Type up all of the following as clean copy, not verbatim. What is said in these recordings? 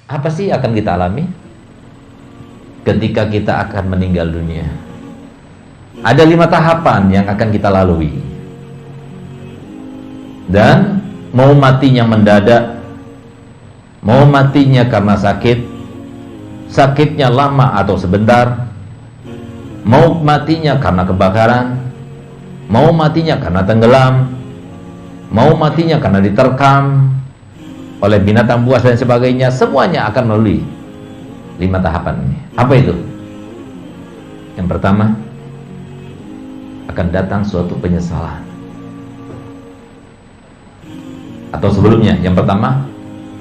Apa sih akan kita alami ketika kita akan meninggal dunia? Ada 5 tahapan yang akan kita lalui. Dan mau matinya mendadak, mau matinya karena sakit, sakitnya lama atau sebentar, mau matinya karena kebakaran, mau matinya karena tenggelam, mau matinya karena diterkam oleh binatang buas dan sebagainya, semuanya akan melalui 5 tahapan ini. Apa itu? Yang pertama, akan datang suatu penyesalan. Atau sebelumnya, yang pertama,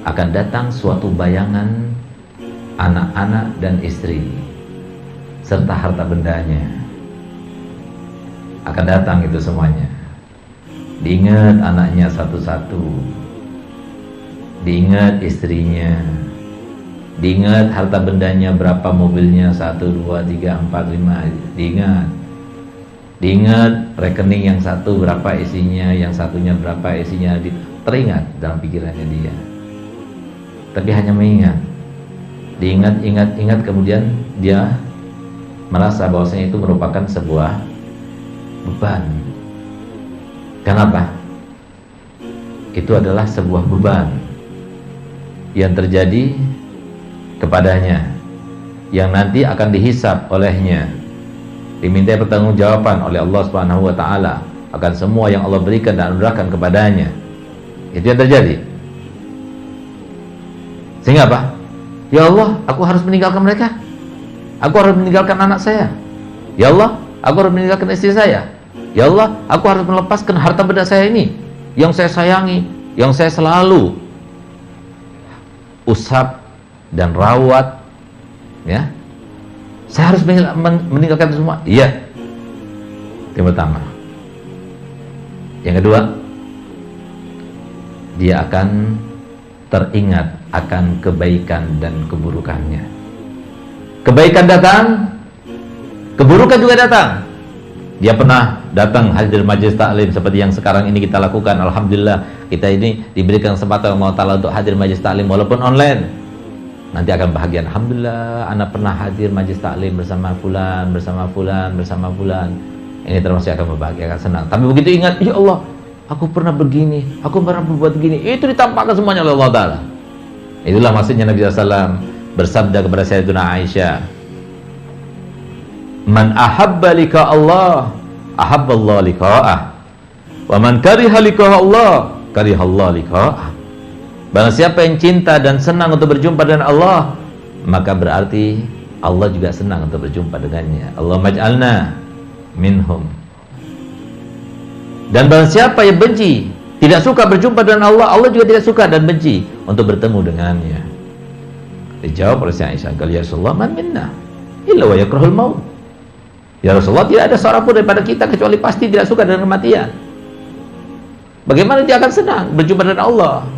akan datang suatu bayangan anak-anak dan istri serta harta bendanya. Akan datang itu semuanya. Diingat anaknya satu-satu, diingat istrinya, diingat harta bendanya berapa, mobilnya 1, 2, 3, 4, 5, diingat. Diingat rekening yang satu berapa isinya, yang satunya berapa isinya, teringat dalam pikirannya dia. Tapi hanya mengingat, diingat, ingat, kemudian dia merasa bahwasanya itu merupakan sebuah beban. Kenapa? Itu adalah sebuah beban yang terjadi kepadanya, yang nanti akan dihisab olehnya, diminta pertanggungjawaban oleh Allah Subhanahu wa taala akan semua yang Allah berikan dan anugerahkan kepadanya. Itu yang terjadi. Sehingga apa? Ya Allah, aku harus meninggalkan mereka. Aku harus meninggalkan anak saya. Ya Allah, aku harus meninggalkan istri saya. Ya Allah, aku harus melepaskan harta benda saya ini yang saya sayangi, yang saya selalu usap dan rawat, ya. Saya harus meninggalkan itu semua. Iya. Yang pertama. Yang kedua, dia akan teringat akan kebaikan dan keburukannya. Kebaikan datang, keburukan juga datang. Dia pernah datang hadir majelis taklim seperti yang sekarang ini kita lakukan. Alhamdulillah, kita ini diberikan kesempatan Allah Ta'ala untuk hadir majelis taklim walaupun online. Nanti akan bahagia. Alhamdulillah, anak pernah hadir majelis taklim bersama fulan, bersama fulan, bersama fulan. Ini termasuk akan membahagiakan, senang. Tapi begitu ingat, ya Allah, aku pernah begini, aku pernah berbuat begini, itu ditampakkan semuanya oleh Allah Ta'ala. Itulah maksudnya Nabi SAW bersabda kepada Sayyidatuna Aisyah, man ahabba lika Allah, ahabba Allah lika'ah, wa man kariha lika Allah, kariha Allah lika'ah. Barang siapa yang cinta dan senang untuk berjumpa dengan Allah, maka berarti Allah juga senang untuk berjumpa dengannya. Allahumma ij'alna minhum. Dan barang siapa yang benci, tidak suka berjumpa dengan Allah, Allah juga tidak suka dan benci untuk bertemu dengannya. Dijawab oleh Aisyah, ya Rasulullah, man minna illa wa yakrahul maut. Ya Rasulullah, tidak ada seorang pun daripada kita kecuali pasti tidak suka dengan kematian. Bagaimana dia akan senang berjumpa dengan Allah?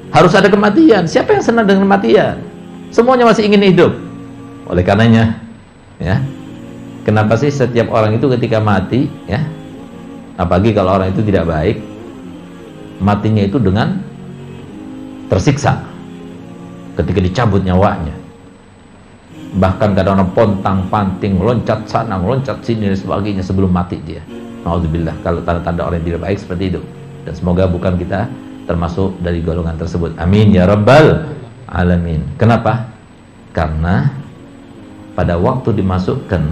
Harus ada kematian. Siapa yang senang dengan kematian? Semuanya masih ingin hidup. Oleh karenanya, ya, kenapa sih setiap orang itu ketika mati, ya, apalagi kalau orang itu tidak baik, matinya itu dengan tersiksa ketika dicabut nyawanya. Bahkan kadang-kadang pontang-panting, loncat sana, loncat sini dan sebagainya sebelum mati dia. Nauzubillah, kalau tanda-tanda orang yang tidak baik seperti itu. Dan semoga bukan kita termasuk dari golongan tersebut. Amin ya rabbal alamin. Kenapa? Karena pada waktu dimasukkan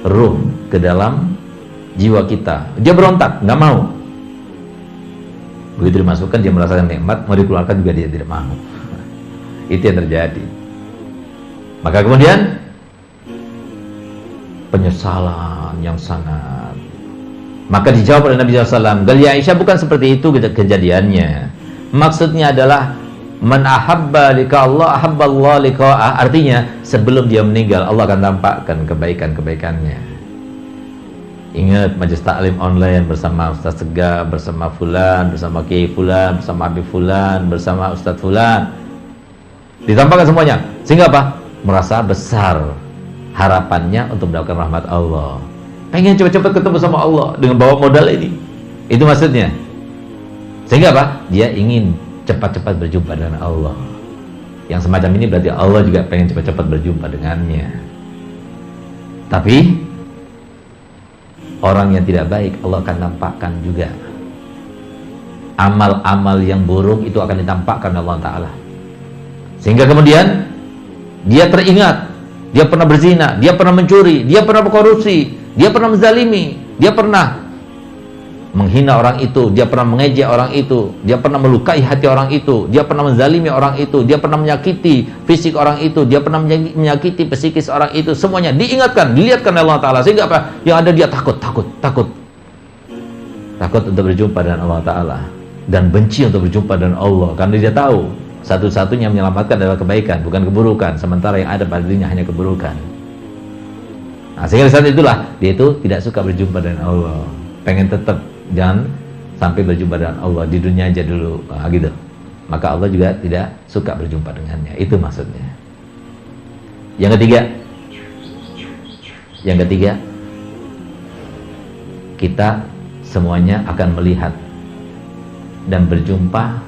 ruh ke dalam jiwa kita, dia berontak, nggak mau. Begitu dimasukkan, dia merasakan nikmat, mau dikeluarkan juga dia tidak mau. Itu yang terjadi. Maka kemudian penyesalan yang sangat. Maka dijawab oleh Nabi SAW, ya Aisyah, bukan seperti itu kejadiannya. Maksudnya adalah man ahabba lika Allah, ahabba Allah liqa'ah. Artinya sebelum dia meninggal, Allah akan tampakkan kebaikan-kebaikannya. Ingat majelis taklim online bersama Ustaz Sega, bersama Fulan, bersama Kiai Fulan, bersama Habib Fulan, bersama Ustaz Fulan. Ditampakkan semuanya. Sehingga apa? Merasa besar harapannya untuk mendapatkan rahmat Allah. Pengen cepat-cepat ketemu sama Allah dengan bawa modal ini. Itu maksudnya. Sehingga apa? Dia ingin cepat-cepat berjumpa dengan Allah. Yang semacam ini berarti Allah juga pengen cepat-cepat berjumpa dengannya. Tapi orang yang tidak baik Allah akan tampakkan juga. Amal-amal yang buruk itu akan ditampakkan oleh Allah Ta'ala, sehingga kemudian dia teringat, dia pernah berzina, dia pernah mencuri, dia pernah berkorupsi, dia pernah menzalimi, dia pernah menghina orang itu, dia pernah mengejek orang itu, dia pernah melukai hati orang itu, dia pernah menzalimi orang itu, dia pernah menyakiti fisik orang itu, dia pernah menyakiti psikis orang itu. Semuanya diingatkan, dilihatkan oleh Allah Ta'ala, sehingga apa? Yang ada dia takut untuk berjumpa dengan Allah Ta'ala, dan benci untuk berjumpa dengan Allah, karena dia tahu satu-satunya yang menyelamatkan adalah kebaikan, bukan keburukan, sementara yang ada pada dirinya hanya keburukan. Nah, sehingga saat itulah dia itu tidak suka berjumpa dengan Allah, pengen tetap jangan sampai berjumpa dengan Allah di dunia aja dulu, gitu. Maka Allah juga tidak suka berjumpa dengannya. Itu maksudnya. Yang ketiga, kita semuanya akan melihat dan berjumpa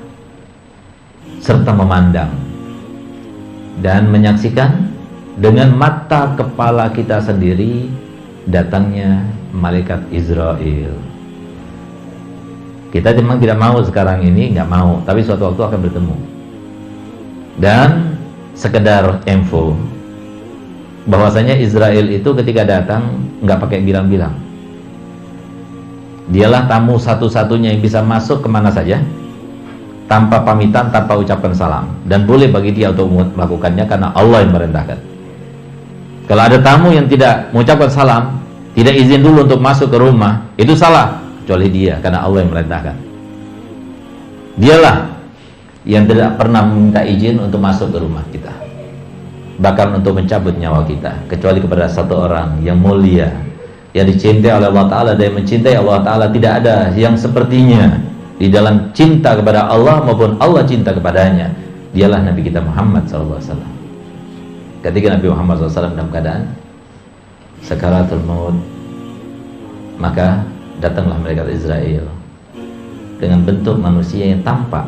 serta memandang dan menyaksikan dengan mata kepala kita sendiri datangnya malaikat Israel. Kita memang tidak mau sekarang ini, nggak mau, tapi suatu waktu akan bertemu. Dan sekedar info bahwasanya Israel itu ketika datang nggak pakai bilang-bilang. Dialah tamu satu-satunya yang bisa masuk kemana saja tanpa pamitan, tanpa ucapan salam, dan boleh bagi dia untuk melakukannya karena Allah yang merintahkan. Kalau ada tamu yang tidak mengucapkan salam, tidak izin dulu untuk masuk ke rumah, itu salah, kecuali dia, karena Allah yang merintahkan. Dialah yang tidak pernah meminta izin untuk masuk ke rumah kita, bahkan untuk mencabut nyawa kita, kecuali kepada satu orang yang mulia, yang dicintai oleh Allah Ta'ala. Dan yang mencintai Allah Ta'ala tidak ada yang sepertinya di dalam cinta kepada Allah maupun Allah cinta kepadanya. Dialah Nabi kita Muhammad SAW. Ketika Nabi Muhammad SAW dalam keadaan sakaratul maut, maka datanglah malaikat Israel dengan bentuk manusia yang tampak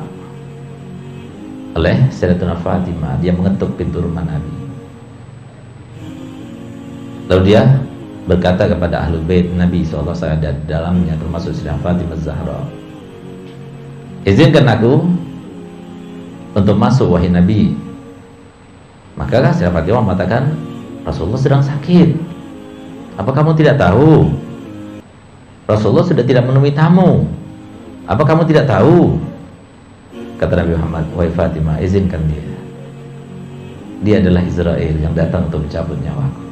oleh Sayyidatuna Fatimah. Dia mengetuk pintu rumah Nabi, lalu dia berkata kepada Ahlul Bait Nabi SAW, ada di dalamnya termasuk Sayyidatuna Fatimah Zahra, izinkan aku untuk masuk wahai Nabi. Maka Sayyidatuna Fatimah mengatakan, Rasulullah sedang sakit, apa kamu tidak tahu? Rasulullah sudah tidak menemui tamu, apa kamu tidak tahu? Kata Nabi Muhammad, wahai Fatimah, izinkan dia. Dia adalah Israel yang datang untuk mencabut nyawaku.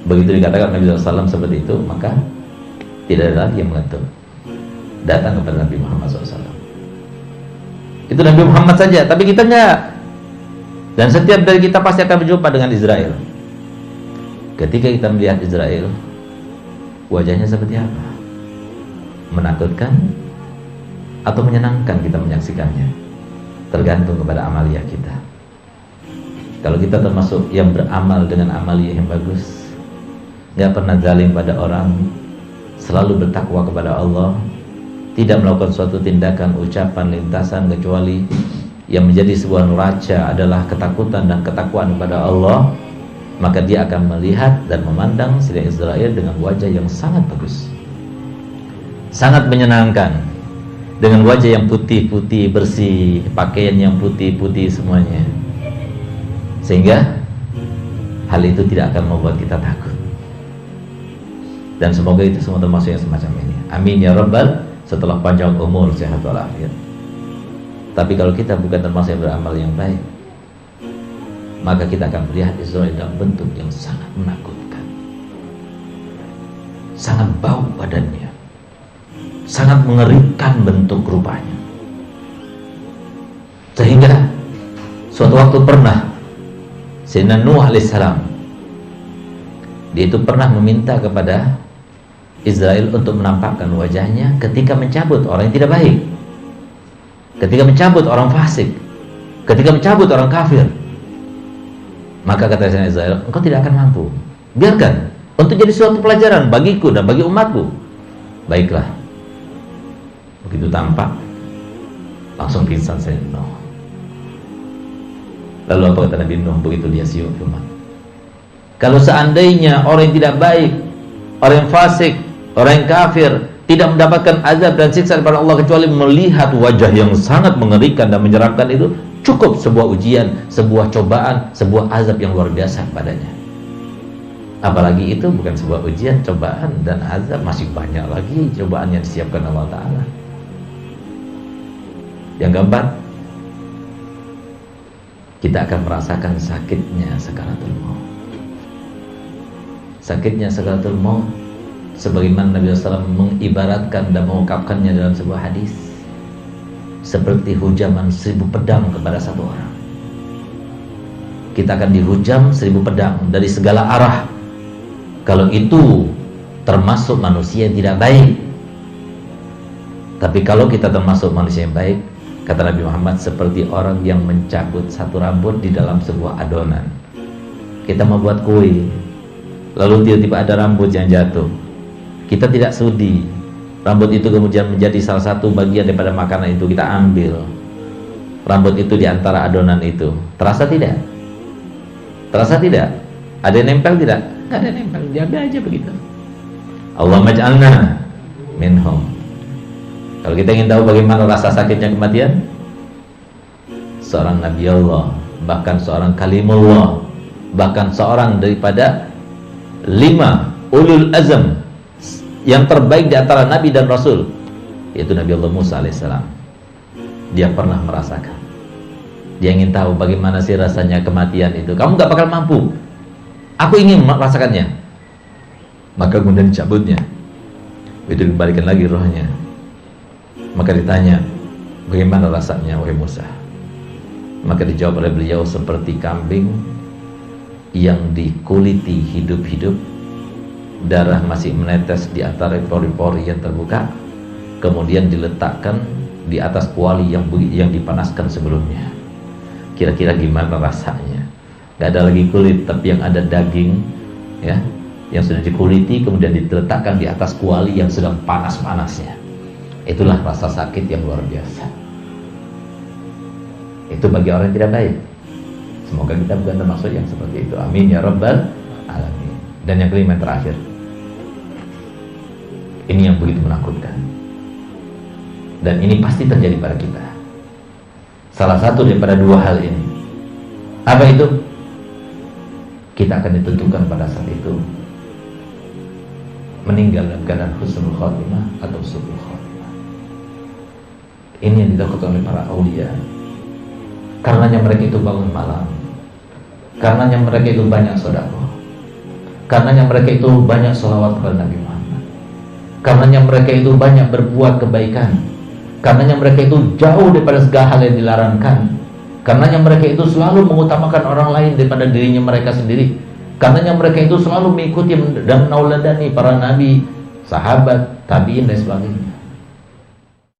Begitu dikatakan Nabi SAW seperti itu, maka tidak ada lagi yang mengetuk, datang kepada Nabi Muhammad SAW. Itu Nabi Muhammad saja, tapi kita enggak. Dan setiap dari kita pasti akan berjumpa dengan Israel. Ketika kita melihat Israel, wajahnya seperti apa? Menakutkan atau menyenangkan kita menyaksikannya? Tergantung kepada amalia kita. Kalau kita termasuk yang beramal dengan amalia yang bagus, nggak pernah zalim pada orang, selalu bertakwa kepada Allah, tidak melakukan suatu tindakan, ucapan, lintasan kecuali yang menjadi sebuah neraca adalah ketakutan dan ketakwaan kepada Allah, maka dia akan melihat dan memandang Siti Israel dengan wajah yang sangat bagus, sangat menyenangkan, dengan wajah yang putih-putih bersih, pakaian yang putih-putih semuanya, sehingga hal itu tidak akan membuat kita takut. Dan semoga itu semua termasuk yang semacam ini. Amin ya Rabbal, setelah panjang umur, sehat walafiat. Tapi kalau kita bukan termasuk yang beramal yang baik, maka kita akan melihat Israel dalam bentuk yang sangat menakutkan, sangat bau badannya, sangat mengerikan bentuk rupanya. Sehingga suatu waktu pernah Sayyidina Nuh alaihissalam, dia itu pernah meminta kepada Israel untuk menampakkan wajahnya ketika mencabut orang yang tidak baik, ketika mencabut orang fasik, ketika mencabut orang kafir. Maka kata Sayyidina Israel, engkau tidak akan mampu, biarkan untuk jadi suatu pelajaran bagiku dan bagi umatku. Baiklah. Begitu tampak, langsung pingsan Sayyidina Nuh. Lalu apa kata Nabi Nuh begitu dia siup firman? Kalau seandainya orang yang tidak baik, orang yang fasik, orang yang kafir tidak mendapatkan azab dan siksa daripada Allah kecuali melihat wajah yang sangat mengerikan dan menyeramkan itu, cukup sebuah ujian, sebuah cobaan, sebuah azab yang luar biasa padanya. Apalagi itu bukan sebuah ujian, cobaan dan azab, masih banyak lagi cobaan yang disiapkan Allah Ta'ala. Yang keempat, kita akan merasakan sakitnya sakaratul maut. Sakitnya sakaratul maut sebagaimana Nabi SAW mengibaratkan dan mengungkapkannya dalam sebuah hadis, seperti hujaman 1000 pedang kepada satu orang. Kita akan dihujam 1000 pedang dari segala arah. Kalau itu termasuk manusia yang tidak baik. Tapi kalau kita termasuk manusia yang baik, kata Nabi Muhammad, seperti orang yang mencabut satu rambut di dalam sebuah adonan. Kita mau buat kue, lalu tiba-tiba ada rambut yang jatuh. Kita tidak sudi rambut itu kemudian menjadi salah satu bagian daripada makanan itu. Kita ambil rambut itu di antara adonan itu. Terasa tidak? Terasa tidak? Ada yang nempel tidak? Tidak ada yang nempel, diambil aja begitu. Allahumma ja'alna minhum. Kalau kita ingin tahu bagaimana rasa sakitnya kematian, seorang Nabi Allah, bahkan seorang Kalimullah, bahkan seorang daripada 5 ulul azam yang terbaik di antara Nabi dan Rasul, yaitu Nabi Allah Musa alaihissalam, dia pernah merasakan. Dia ingin tahu bagaimana sih rasanya kematian itu. Kamu gak bakal mampu, aku ingin merasakannya. Maka kemudian dicabutnya, itu dikembalikan lagi rohnya. Maka ditanya, bagaimana rasanya wahai Musa? Maka dijawab oleh beliau, seperti kambing yang dikuliti hidup-hidup, darah masih menetes di antara pori-pori yang terbuka, kemudian diletakkan di atas kuali yang dipanaskan sebelumnya. Kira-kira gimana rasanya? Gak ada lagi kulit, tapi yang ada daging, ya, yang sudah dikuliti kemudian diletakkan di atas kuali yang sedang panas-panasnya. Itulah rasa sakit yang luar biasa. Itu bagi orang yang tidak baik. Semoga kita bukan termasuk yang seperti itu. Amin ya rabbal alamin. Dan yang kelima, yang terakhir, ini yang begitu menakutkan, dan ini pasti terjadi pada kita. Salah satu daripada dua hal ini, apa itu? Kita akan ditentukan pada saat itu meninggal dalam keadaan husnul khotimah atau su'ul khotimah. Ini yang dilakukan oleh para aulia. Karenanya mereka itu bangun malam, karenanya mereka itu banyak sedekah, karenanya mereka itu banyak sholawat kepada Nabi Muhammad, karenanya mereka itu banyak berbuat kebaikan, karenanya mereka itu jauh daripada segala hal yang dilarangkan, karenanya mereka itu selalu mengutamakan orang lain daripada dirinya mereka sendiri, karenanya mereka itu selalu mengikuti dan menauladani para nabi, sahabat, tabi'in dan sebagainya.